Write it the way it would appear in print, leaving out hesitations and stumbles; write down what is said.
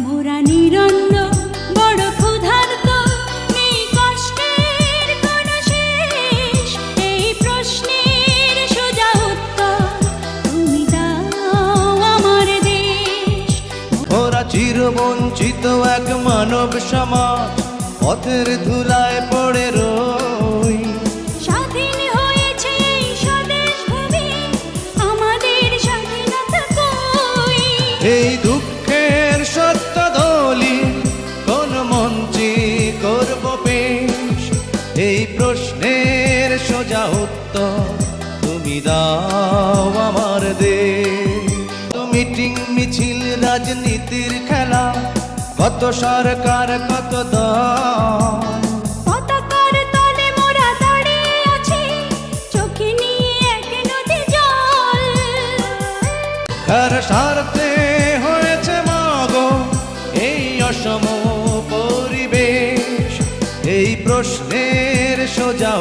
মোরা নিরন্ন বড় ক্ষুধার্ত, নেই কষ্টের কোনো শেষ। এই প্রশ্নের সোজা উত্তর তুমি দাও আমার দেশ। ওরা চিরবঞ্চিত এক মানব সমাজ, পথের ধুলায় পড়ে রই। স্বাধীন হয়েছে এই স্বদেশ ভূমি, আমাদের স্বাধীনতা কই? এই দুঃখের সত্য দলি কোন মঞ্চে করব পেশ? এই প্রশ্নের সোজা উত্তর তুমি দাও আমার দেশ। মিটিং মিছিল রাজনীতির খেলা, কত সরকার কত দল, পতাকার তলে মোরা দাঁড়িয়ে আছি, চোখে নিয়ে এক নদী জল। কার স্বার্থে হয়েছে মাগো এই অসম পরিবেশ? এই প্রশ্নের সোজা